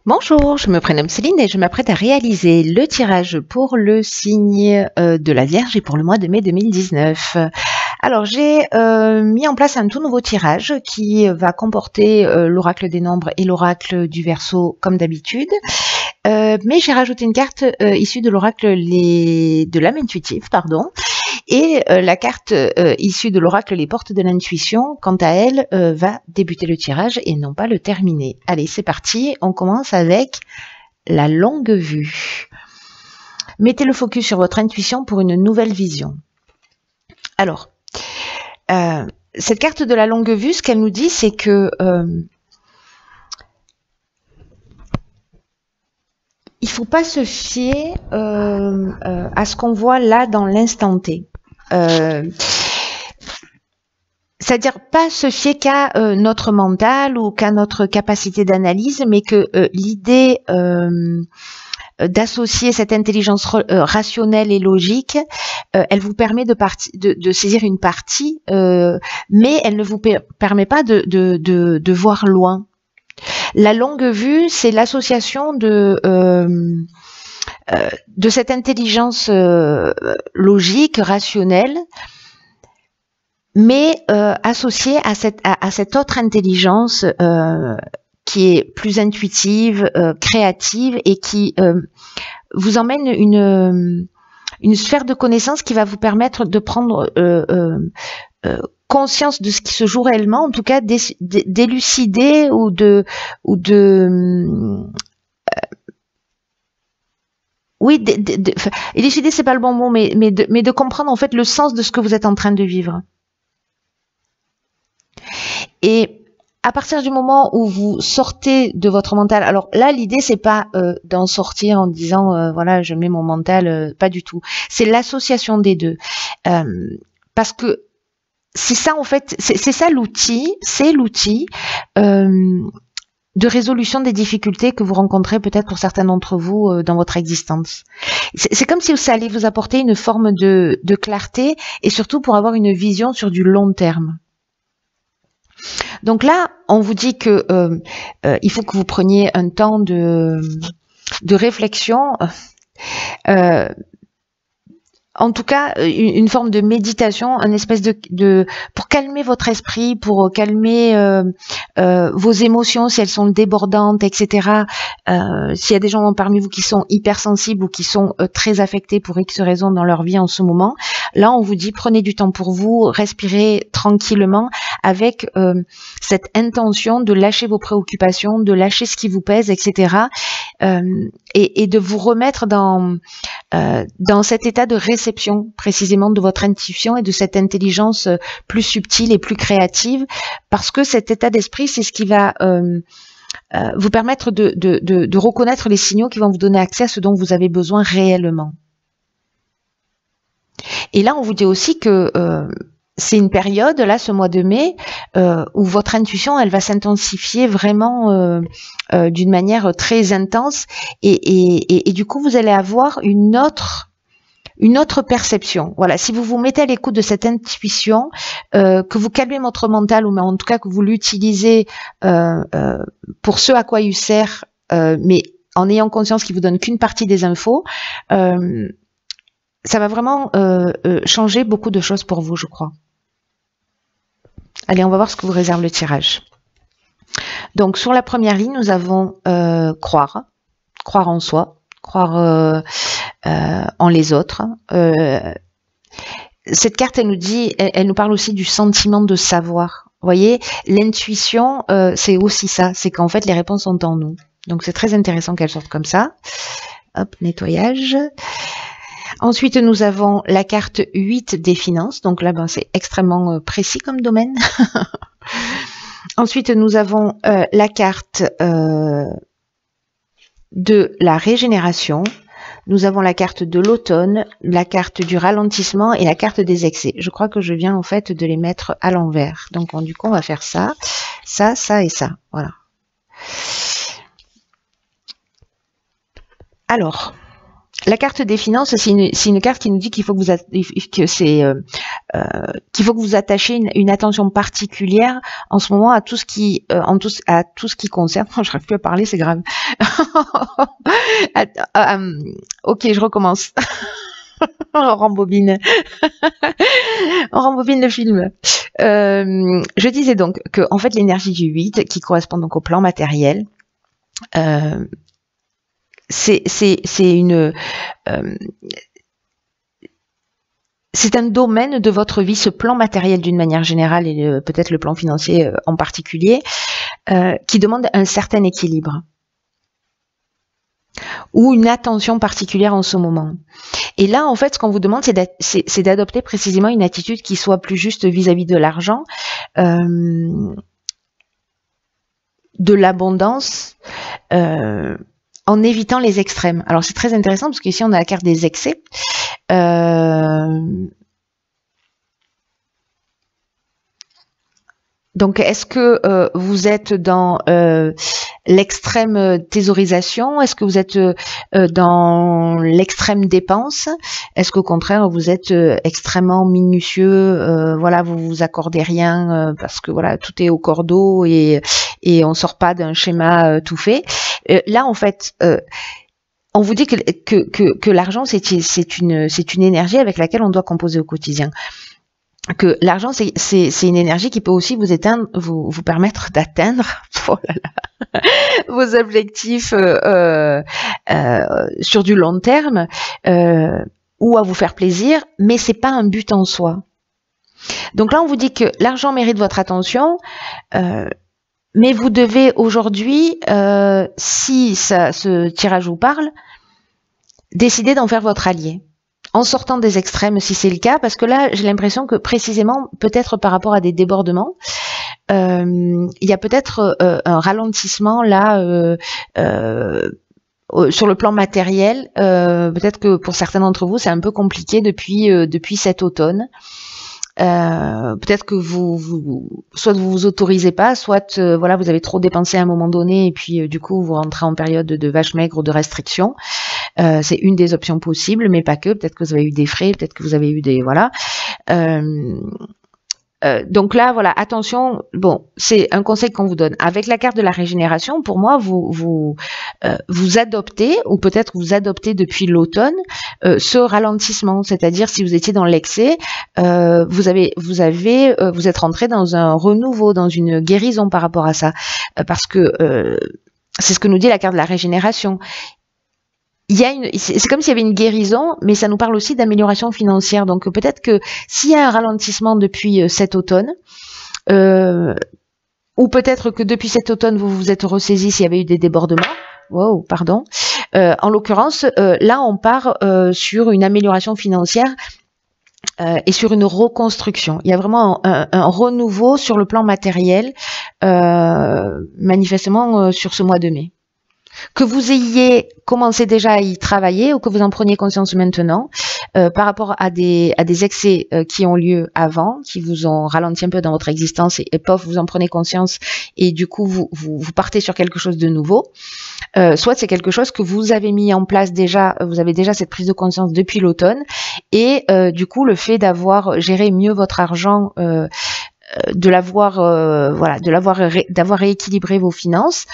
Bonjour, je me prénomme Céline et je m'apprête à réaliser le tirage pour le signe de la Vierge et pour le mois de mai 2019. Alors j'ai mis en place un tout nouveau tirage qui va comporter l'oracle des nombres et l'oracle du Verseau comme d'habitude. Mais j'ai rajouté une carte issue de l'oracle de l'âme intuitive, pardon. Et la carte issue de l'oracle Les Portes de l'Intuition, quant à elle, va débuter le tirage et non pas le terminer. Allez, c'est parti. On commence avec la longue vue. Mettez le focus sur votre intuition pour une nouvelle vision. Alors, cette carte de la longue vue, ce qu'elle nous dit, c'est que il ne faut pas se fier à ce qu'on voit là dans l'instant T. C'est-à-dire pas se fier qu'à notre mental ou qu'à notre capacité d'analyse, mais que l'idée d'associer cette intelligence rationnelle et logique, elle vous permet de saisir une partie, mais elle ne vous permet pas de voir loin. La longue vue, c'est l'association de cette intelligence logique, rationnelle, mais associée à cette autre intelligence qui est plus intuitive, créative et qui vous emmène une sphère de connaissance qui va vous permettre de prendre conscience de ce qui se joue réellement, en tout cas d'élucider ou de oui, élucider c'est pas le bon mot, mais de comprendre en fait le sens de ce que vous êtes en train de vivre. Et à partir du moment où vous sortez de votre mental, alors là l'idée c'est pas d'en sortir en disant voilà je mets mon mental, pas du tout. C'est l'association des deux, parce que c'est ça en fait, c'est ça l'outil, c'est l'outil de résolution des difficultés que vous rencontrez peut-être pour certains d'entre vous dans votre existence. C'est comme si ça allait vous apporter une forme de clarté et surtout pour avoir une vision sur du long terme. Donc là, on vous dit que il faut que vous preniez un temps de réflexion. En tout cas, une forme de méditation, une espèce pour calmer votre esprit, pour calmer vos émotions si elles sont débordantes, etc. S'il y a des gens parmi vous qui sont hypersensibles ou qui sont très affectés pour X raisons dans leur vie en ce moment, là on vous dit prenez du temps pour vous, respirez tranquillement avec cette intention de lâcher vos préoccupations, de lâcher ce qui vous pèse, etc. Et de vous remettre dans cet état de réception précisément de votre intuition et de cette intelligence plus subtile et plus créative, parce que cet état d'esprit, c'est ce qui va vous permettre de reconnaître les signaux qui vont vous donner accès à ce dont vous avez besoin réellement. Et là, on vous dit aussi que c'est une période, là, ce mois de mai, où votre intuition, elle va s'intensifier vraiment d'une manière très intense et du coup, vous allez avoir une autre perception. Voilà, si vous vous mettez à l'écoute de cette intuition, que vous calmez votre mental, ou en tout cas que vous l'utilisez pour ce à quoi il sert, mais en ayant conscience qu'il vous donne qu'une partie des infos, ça va vraiment changer beaucoup de choses pour vous, je crois. Allez, on va voir ce que vous réserve le tirage. Donc, sur la première ligne, nous avons croire en soi, croire en les autres. Cette carte, elle nous dit, elle nous parle aussi du sentiment de savoir. Vous voyez, l'intuition, c'est aussi ça, c'est qu'en fait, les réponses sont en nous. Donc, c'est très intéressant qu'elle sorte comme ça. Hop, nettoyage. Ensuite, nous avons la carte 8 des finances. Donc là, ben, c'est extrêmement précis comme domaine. Ensuite, nous avons la carte de la régénération. Nous avons la carte de l'automne, la carte du ralentissement et la carte des excès. Je crois que je viens en fait de les mettre à l'envers. Donc, du coup, on va faire ça, ça, ça et ça. Voilà. Alors, La carte des finances, c'est une carte qui nous dit qu'il faut que vous attachiez une attention particulière en ce moment à tout ce qui concerne. Je n'arrive plus à parler, c'est grave. Ok, je recommence. On rembobine. On rembobine le film. Je disais donc que en fait l'énergie du 8 qui correspond donc au plan matériel, c'est un domaine de votre vie, ce plan matériel d'une manière générale et peut-être le plan financier en particulier, qui demande un certain équilibre ou une attention particulière en ce moment. Et là, en fait, ce qu'on vous demande, c'est d'adopter précisément une attitude qui soit plus juste vis-à-vis de l'argent, de l'abondance, en évitant les extrêmes. Alors, c'est très intéressant parce qu'ici, on a la carte des excès. Donc, est-ce que vous êtes dans l'extrême thésaurisation? Est-ce que vous êtes dans l'extrême dépense? Est-ce qu'au contraire, vous êtes extrêmement minutieux? Voilà, vous vous accordez rien parce que voilà, tout est au cordeau et on sort pas d'un schéma tout fait. Là, en fait, on vous dit que l'argent, c'est une énergie avec laquelle on doit composer au quotidien. Que l'argent, c'est une énergie qui peut aussi vous permettre d'atteindre vos objectifs sur du long terme ou à vous faire plaisir, mais c'est pas un but en soi. Donc là, on vous dit que l'argent mérite votre attention, mais vous devez aujourd'hui, si ce tirage vous parle, décider d'en faire votre allié. En sortant des extrêmes, si c'est le cas, parce que là, j'ai l'impression que précisément, peut-être par rapport à des débordements, il y a peut-être un ralentissement là sur le plan matériel. Peut-être que pour certains d'entre vous, c'est un peu compliqué depuis cet automne. Peut-être que soit vous vous autorisez pas, soit voilà, vous avez trop dépensé à un moment donné et puis du coup vous rentrez en période de vache maigre ou de restriction. C'est une des options possibles, mais pas que. Peut-être que vous avez eu des frais, peut-être que vous avez eu des voilà. Donc là, voilà, attention. Bon, c'est un conseil qu'on vous donne. Avec la carte de la régénération, pour moi, vous adoptez, ou peut-être vous adoptez depuis l'automne, ce ralentissement. C'est-à-dire, si vous étiez dans l'excès, vous êtes rentré dans un renouveau, dans une guérison par rapport à ça, parce que c'est ce que nous dit la carte de la régénération. C'est comme s'il y avait une guérison, mais ça nous parle aussi d'amélioration financière. Donc peut-être que s'il y a un ralentissement depuis cet automne, ou peut-être que depuis cet automne vous vous êtes ressaisi s'il y avait eu des débordements. Wow, pardon. En l'occurrence, là on part sur une amélioration financière et sur une reconstruction. Il y a vraiment un renouveau sur le plan matériel, manifestement sur ce mois de mai. Que vous ayez commencé déjà à y travailler ou que vous en preniez conscience maintenant par rapport à des excès qui ont lieu avant, qui vous ont ralenti un peu dans votre existence et pof, vous en prenez conscience et du coup vous partez sur quelque chose de nouveau. Soit c'est quelque chose que vous avez mis en place déjà, vous avez déjà cette prise de conscience depuis l'automne et du coup le fait d'avoir géré mieux votre argent, d'avoir rééquilibré vos finances,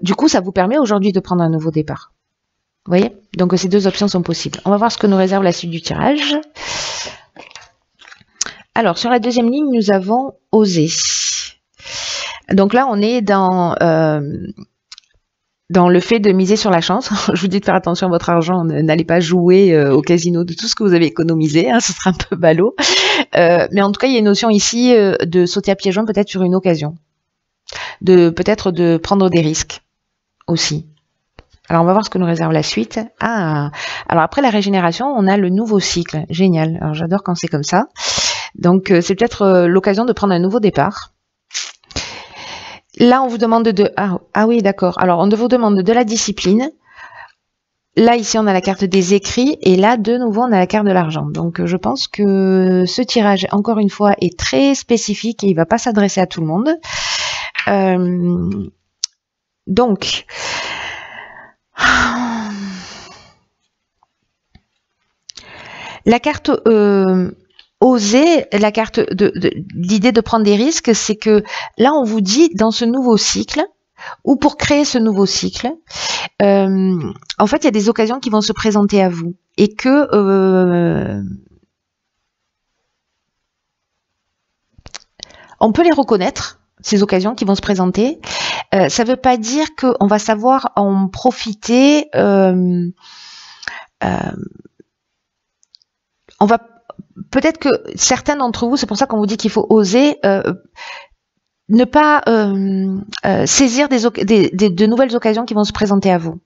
du coup ça vous permet aujourd'hui de prendre un nouveau départ. Vous voyez? Donc ces deux options sont possibles. On va voir ce que nous réserve la suite du tirage. Alors sur la deuxième ligne, nous avons osé. Donc là on est dans le fait de miser sur la chance. Je vous dis de faire attention à votre argent, n'allez pas jouer au casino de tout ce que vous avez économisé, hein, ce sera un peu ballot. Mais en tout cas, il y a une notion ici de sauter à pieds joints peut-être sur une occasion, peut-être de prendre des risques aussi. Alors on va voir ce que nous réserve la suite. Ah, alors après la régénération, on a le nouveau cycle, génial. Alors j'adore quand c'est comme ça. Donc c'est peut-être l'occasion de prendre un nouveau départ. Là, on vous demande ah oui, d'accord. Alors, on vous demande de la discipline. Là, ici, on a la carte des écrits. Et là, de nouveau, on a la carte de l'argent. Donc, je pense que ce tirage, encore une fois, est très spécifique et il ne va pas s'adresser à tout le monde. Donc, La carte oser, la carte l'idée de prendre des risques, c'est que là, on vous dit, dans ce nouveau cycle, ou pour créer ce nouveau cycle, en fait, il y a des occasions qui vont se présenter à vous et que on peut les reconnaître, ces occasions qui vont se présenter. Ça ne veut pas dire qu'on va savoir en profiter. On va peut-être que certains d'entre vous, c'est pour ça qu'on vous dit qu'il faut oser ne pas saisir de nouvelles occasions qui vont se présenter à vous.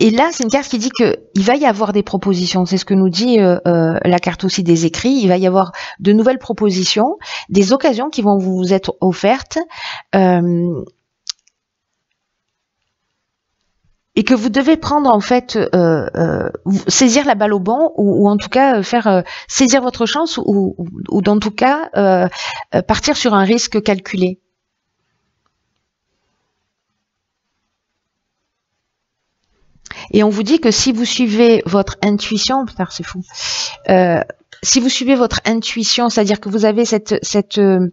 Et là, c'est une carte qui dit qu'il va y avoir des propositions. C'est ce que nous dit la carte aussi des écrits. Il va y avoir de nouvelles propositions, des occasions qui vont vous être offertes et que vous devez prendre en fait, saisir la balle au bon ou en tout cas faire saisir votre chance ou dans tout cas partir sur un risque calculé. Et on vous dit que si vous suivez votre intuition, putain c'est fou, si vous suivez votre intuition, c'est-à-dire que vous avez ce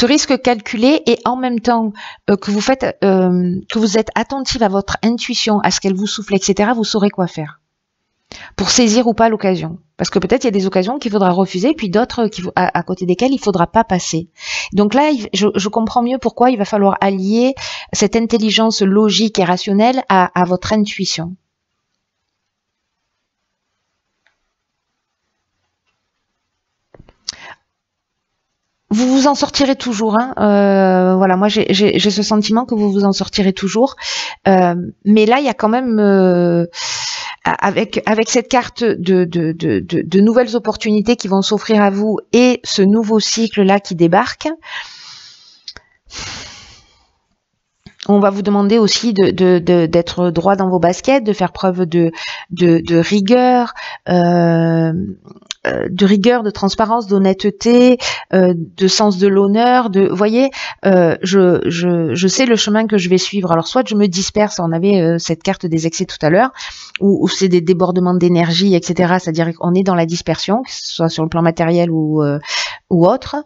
risque calculé et en même temps que vous êtes attentif à votre intuition, à ce qu'elle vous souffle, etc., vous saurez quoi faire pour saisir ou pas l'occasion. Parce que peut-être il y a des occasions qu'il faudra refuser, puis d'autres à côté desquelles il faudra pas passer. Donc là, je comprends mieux pourquoi il va falloir allier cette intelligence logique et rationnelle à votre intuition. Vous vous en sortirez toujours, hein. Voilà, moi j'ai ce sentiment que vous vous en sortirez toujours. Mais là, il y a quand même avec cette carte de nouvelles opportunités qui vont s'offrir à vous et ce nouveau cycle là qui débarque. On va vous demander aussi d'être droit dans vos baskets, de faire preuve de rigueur, de transparence, d'honnêteté, de sens de l'honneur. Vous voyez, je sais le chemin que je vais suivre. Alors soit je me disperse, on avait cette carte des excès tout à l'heure, où c'est des débordements d'énergie, etc. C'est-à-dire qu'on est dans la dispersion, que ce soit sur le plan matériel ou autre.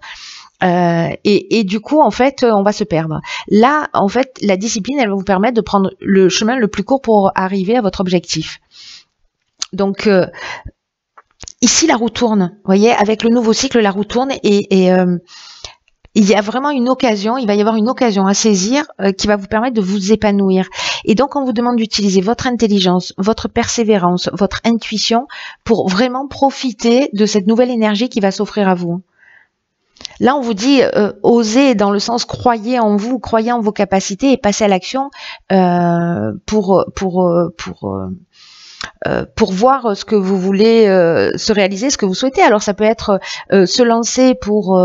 Et du coup, en fait, on va se perdre. Là, en fait, la discipline, elle va vous permettre de prendre le chemin le plus court pour arriver à votre objectif. Donc, ici, la roue tourne. Vous voyez, avec le nouveau cycle, la roue tourne et il y a vraiment une occasion, il va y avoir une occasion à saisir qui va vous permettre de vous épanouir. Et donc, on vous demande d'utiliser votre intelligence, votre persévérance, votre intuition pour vraiment profiter de cette nouvelle énergie qui va s'offrir à vous. Là, on vous dit osez dans le sens croyez en vous, croyez en vos capacités et passez à l'action pour voir ce que vous voulez se réaliser, ce que vous souhaitez. Alors, ça peut être se lancer pour,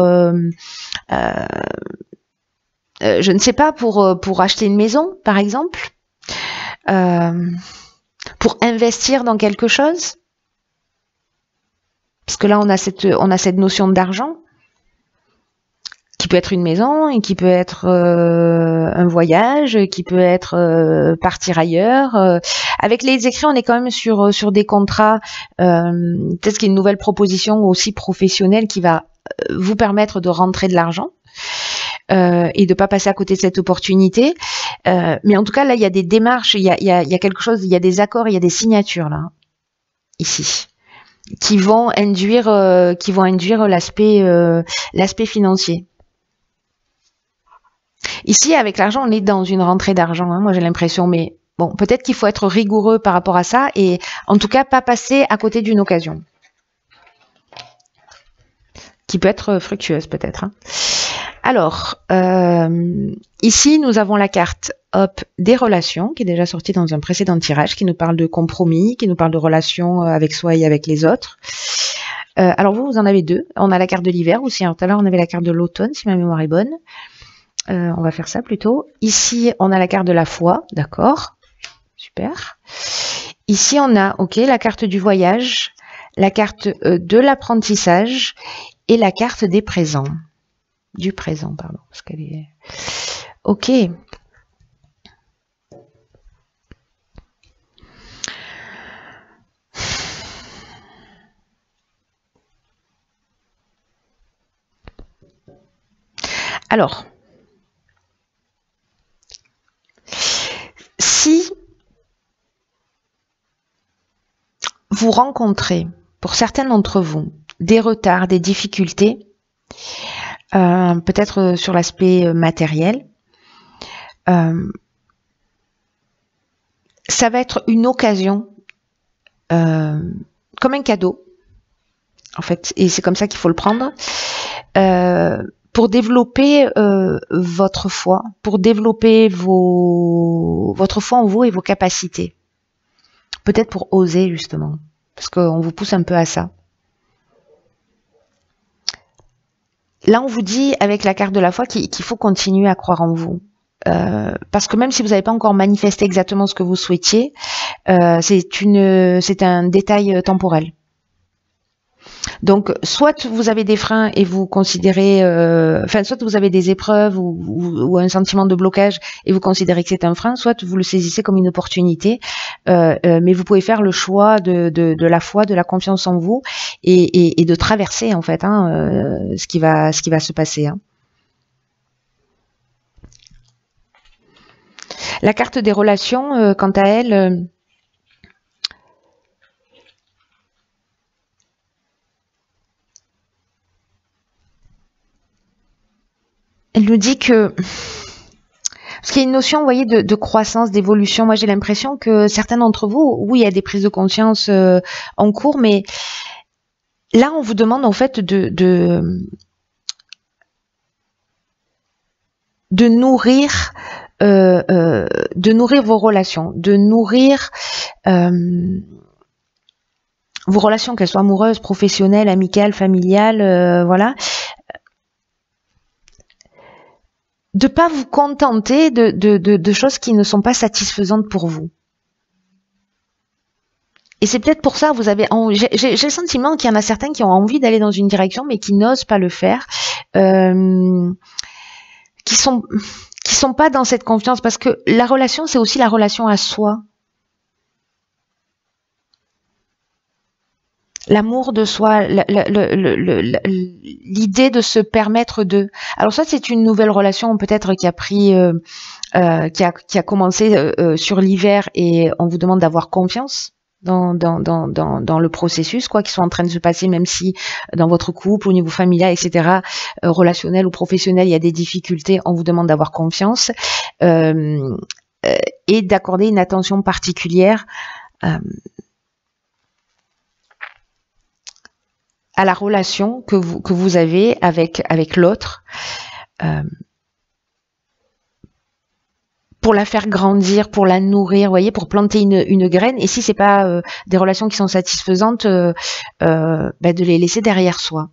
je ne sais pas, pour acheter une maison, par exemple, pour investir dans quelque chose, parce que là, on a cette notion d'argent. Qui peut être une maison, et qui peut être un voyage, qui peut être partir ailleurs. Avec les écrits, on est quand même sur des contrats. Peut-être qu'il y a une nouvelle proposition aussi professionnelle qui va vous permettre de rentrer de l'argent et de pas passer à côté de cette opportunité. Mais en tout cas, là, il y a des démarches, il y a quelque chose, il y a des accords, il y a des signatures là, ici, qui vont induire l'aspect financier. Ici, avec l'argent, on est dans une rentrée d'argent, hein, moi j'ai l'impression, mais bon, peut-être qu'il faut être rigoureux par rapport à ça et en tout cas pas passer à côté d'une occasion qui peut être fructueuse peut-être. Hein. Alors, ici, nous avons la carte des relations qui est déjà sortie dans un précédent tirage, qui nous parle de compromis, qui nous parle de relations avec soi et avec les autres. Alors vous en avez deux. On a la carte de l'hiver aussi. Alors, tout à l'heure, on avait la carte de l'automne, si ma mémoire est bonne. On va faire ça plutôt. Ici, on a la carte de la foi, d'accord. Super. Ici, on a la carte du voyage, la carte de l'apprentissage et la carte des présents. Du présent, pardon. Parce qu'elle est... Ok. Alors, si vous rencontrez, pour certains d'entre vous, des retards, des difficultés, peut-être sur l'aspect matériel, ça va être une occasion, comme un cadeau, en fait, et c'est comme ça qu'il faut le prendre, pour développer votre foi, pour développer votre foi en vous et vos capacités. Peut-être pour oser, justement, parce qu'on vous pousse un peu à ça. Là, on vous dit, avec la carte de la foi, qu'il faut continuer à croire en vous. Parce que même si vous n'avez pas encore manifesté exactement ce que vous souhaitiez, c'est un détail temporel. Donc, soit vous avez des freins et vous considérez, soit vous avez des épreuves ou un sentiment de blocage et vous considérez que c'est un frein, soit vous le saisissez comme une opportunité, mais vous pouvez faire le choix de la foi, de la confiance en vous et de traverser en fait ce qui va se passer. La carte des relations, quant à elle, elle nous dit que, parce qu'il y a une notion, vous voyez, de croissance, d'évolution. Moi, j'ai l'impression que certains d'entre vous, oui, il y a des prises de conscience en cours, mais là, on vous demande en fait de nourrir vos relations, de nourrir vos relations, qu'elles soient amoureuses, professionnelles, amicales, familiales, voilà. De pas vous contenter de choses qui ne sont pas satisfaisantes pour vous. Et c'est peut-être pour ça vous avez, j'ai le sentiment qu'il y en a certains qui ont envie d'aller dans une direction mais qui n'osent pas le faire, qui sont pas dans cette confiance, parce que la relation, c'est aussi la relation à soi. L'amour de soi, l'idée de se permettre de. Alors ça, c'est une nouvelle relation peut-être qui a pris, qui a commencé sur l'hiver, et on vous demande d'avoir confiance dans le processus, quoi, qui sont en train de se passer, même si dans votre couple, au niveau familial, etc., relationnel ou professionnel, il y a des difficultés, on vous demande d'avoir confiance et d'accorder une attention particulière à la relation que vous avez avec l'autre, pour la faire grandir, pour la nourrir, vous voyez, pour planter une graine. Et si c'est pas des relations qui sont satisfaisantes, de les laisser derrière soi.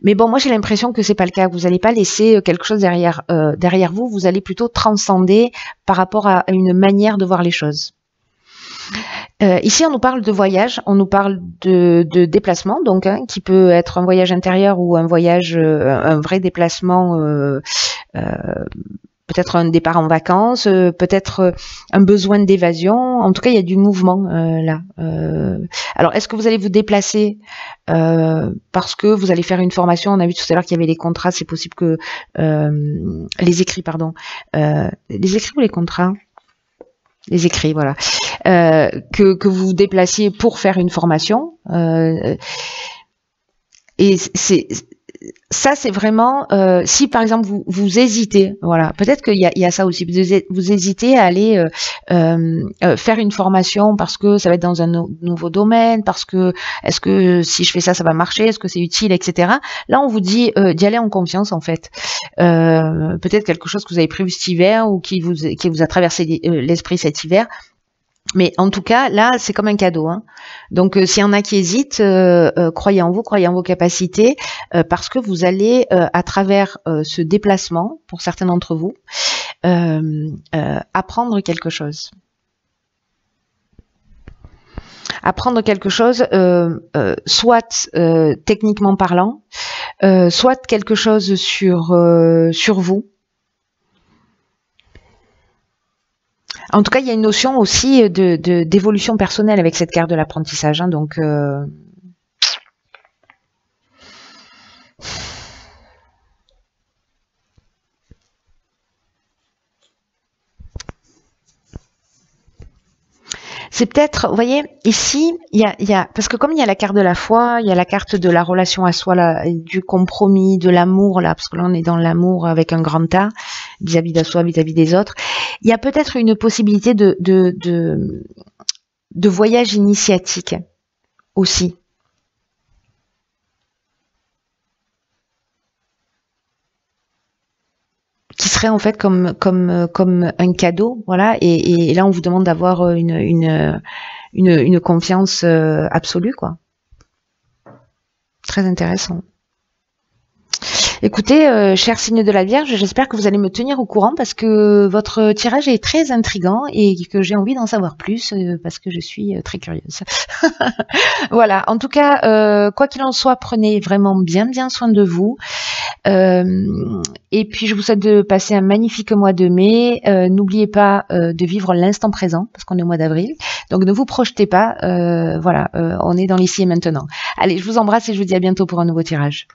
Mais bon, moi j'ai l'impression que c'est pas le cas. Vous n'allez pas laisser quelque chose derrière vous. Vous allez plutôt transcender par rapport à une manière de voir les choses. Ici, on nous parle de voyage, on nous parle de déplacement, donc qui peut être un voyage intérieur ou un voyage, un vrai déplacement, peut-être un départ en vacances, peut-être un besoin d'évasion. En tout cas, il y a du mouvement là. Alors, est-ce que vous allez vous déplacer parce que vous allez faire une formation? On a vu tout à l'heure qu'il y avait les contrats. C'est possible que les écrits, pardon, les écrits ou les contrats? Les écrits, voilà. Que vous vous déplaciez pour faire une formation. Et c'est vraiment, si par exemple vous hésitez, voilà, peut-être qu'il y a ça aussi, vous hésitez à aller faire une formation parce que ça va être dans un nouveau domaine, parce que est-ce que si je fais ça, ça va marcher, est-ce que c'est utile, etc. Là, on vous dit d'y aller en confiance, en fait. Peut-être quelque chose que vous avez prévu cet hiver ou qui vous a traversé l'esprit cet hiver. Mais en tout cas, là, c'est comme un cadeau. Donc, s'il y en a qui hésitent, croyez en vous, croyez en vos capacités, parce que vous allez, à travers ce déplacement, pour certains d'entre vous, apprendre quelque chose. Apprendre quelque chose, soit techniquement parlant, soit quelque chose sur vous. En tout cas, il y a une notion aussi d'évolution personnelle avec cette carte de l'apprentissage. Donc, C'est peut-être, vous voyez, ici, parce que comme il y a la carte de la foi, il y a la carte de la relation à soi, là, du compromis, de l'amour, là, parce que là, on est dans l'amour avec un grand A, vis-à-vis de soi, vis-à-vis des autres. Il y a peut-être une possibilité de voyage initiatique aussi. Qui serait en fait comme un cadeau, voilà. Et là, on vous demande d'avoir une confiance absolue, quoi. Très intéressant. Écoutez, cher signe de la Vierge, j'espère que vous allez me tenir au courant parce que votre tirage est très intriguant et que j'ai envie d'en savoir plus parce que je suis très curieuse. Voilà, en tout cas, quoi qu'il en soit, prenez vraiment bien soin de vous. Et puis, je vous souhaite de passer un magnifique mois de mai. N'oubliez pas de vivre l'instant présent parce qu'on est au mois d'avril. Donc, ne vous projetez pas. Voilà, on est dans l'ici et maintenant. Allez, je vous embrasse et je vous dis à bientôt pour un nouveau tirage.